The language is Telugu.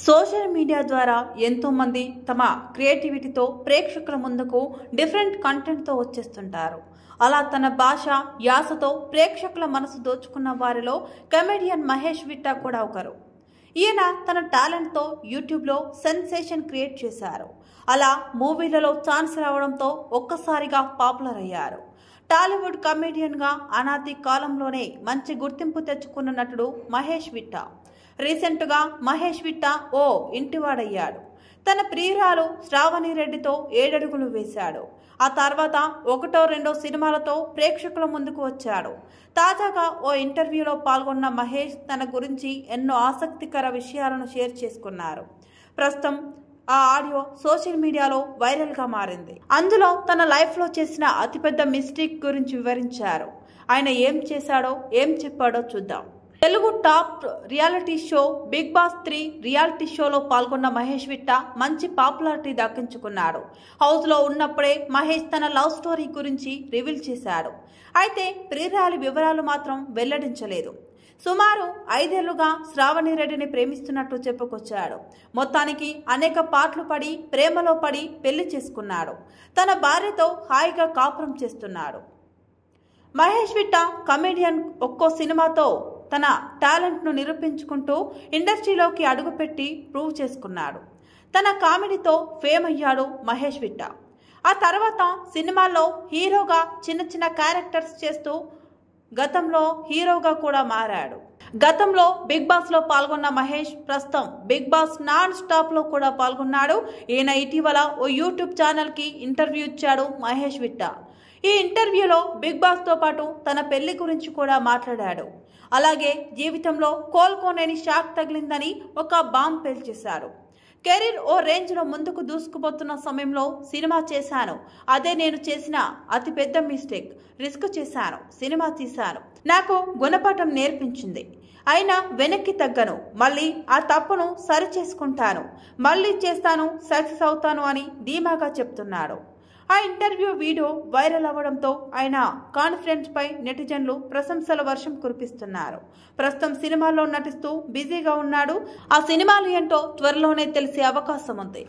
సోషల్ మీడియా ద్వారా ఎంతో మంది తమ క్రియేటివిటీతో ప్రేక్షకుల ముందుకు డిఫరెంట్ కంటెంట్తో వచ్చేస్తుంటారు. అలా తన భాష యాసతో ప్రేక్షకుల మనసు దోచుకున్న వారిలో కమెడియన్ మహేష్ విట్టా కూడా ఒకరు. ఈయన తన టాలెంట్తో యూట్యూబ్లో సెన్సేషన్ క్రియేట్ చేశారు. అలా మూవీలలో ఛాన్స్ రావడంతో ఒక్కసారిగా పాపులర్ అయ్యారు. టాలీవుడ్ కమెడియన్గా అనాది కాలంలోనే మంచి గుర్తింపు తెచ్చుకున్న నటుడు మహేష్ విట్టా. రీసెంట్గా మహేష్ విట్టా ఓ ఇంటివాడయ్యాడు. తన ప్రియురాలు శ్రావణి రెడ్డితో 7 అడుగులు వేశాడు. ఆ తర్వాత 1-2 సినిమాలతో ప్రేక్షకుల ముందుకు వచ్చాడు. తాజాగా ఓ ఇంటర్వ్యూలో పాల్గొన్న మహేష్ తన గురించి ఎన్నో ఆసక్తికర విషయాలను షేర్ చేసుకున్నారు. ప్రస్తుతం ఆ ఆడియో సోషల్ మీడియాలో వైరల్గా మారింది. అందులో తన లైఫ్లో చేసిన అతిపెద్ద మిస్టేక్ గురించి వివరించారు. ఆయన ఏం చేశాడో ఏం చెప్పాడో చూద్దాం. Telugu top reality show Bigg Boss 3 reality షోలో పాల్గొన్న మహేష్ విట్టా మంచి పాపులారిటీ దక్కించుకున్నాడు. హౌస్లో ఉన్నప్పుడే మహేష్ తన లవ్ స్టోరీ గురించి రివీల్ చేశాడు. అయితే ప్రియురాలి వివరాలు మాత్రం వెల్లడించలేదు. సుమారు 5 ఏళ్లుగా శ్రావణి రెడ్డిని ప్రేమిస్తున్నట్టు చెప్పుకొచ్చాడు. మొత్తానికి అనేక పాటలు పడి ప్రేమలో పడి పెళ్లి చేసుకున్నాడు. తన భార్యతో హాయిగా కాపురం చేస్తున్నాడు. మహేష్ విట్టా కమెడియన్ ఒక్కో సినిమాతో తన టాలెంట్ను నిరూపించుకుంటూ ఇండస్ట్రీలోకి అడుగుపెట్టి ప్రూవ్ చేసుకున్నాడు. తన కామెడీతో ఫేమ్ అయ్యాడు మహేష్ విట్టా. ఆ తర్వాత సినిమాల్లో హీరోగా చిన్న క్యారెక్టర్స్ చేస్తూ గతంలో హీరోగా కూడా మారాడు. గతంలో బిగ్ బాస్లో పాల్గొన్న మహేష్ ప్రస్తుతం బిగ్ బాస్ నాన్ స్టాప్లో కూడా పాల్గొన్నాడు. ఈయన ఇటీవల ఓ యూట్యూబ్ ఛానల్కి ఇంటర్వ్యూ ఇచ్చాడు మహేష్ విట్టా. ఈ ఇంటర్వ్యూలో బిగ్ బాస్తో పాటు తన పెళ్లి గురించి కూడా మాట్లాడాడు. అలాగే జీవితంలో కోలుకోలేని షాక్ తగిలిందని ఒక బాంబ్ పేల్చేశారు. కెరీర్ ఓ రేంజ్లో ముందుకు దూసుకుపోతున్న సమయంలో సినిమా చేశాను. అదే నేను చేసిన అతిపెద్ద మిస్టేక్. రిస్క్ చేశాను, సినిమా తీశాను. నాకు గుణపాఠం నేర్పించింది. అయినా వెనక్కి తగ్గను. మళ్ళీ ఆ తప్పును సరి చేసుకుంటాను. మళ్ళీ చేస్తాను, సక్సెస్ అవుతాను అని ధీమాగా చెప్తున్నాడు. ఆ ఇంటర్వ్యూ వీడియో వైరల్ అవ్వడంతో ఆయన కాన్ఫిడెన్స్ పై నెటిజన్లు ప్రశంసల వర్షం కురిపిస్తున్నారు. ప్రస్తుతం సినిమాల్లో నటిస్తూ బిజీగా ఉన్నాడు. ఆ సినిమాలు ఏంటో త్వరలోనే తెలిసే అవకాశం ఉంది.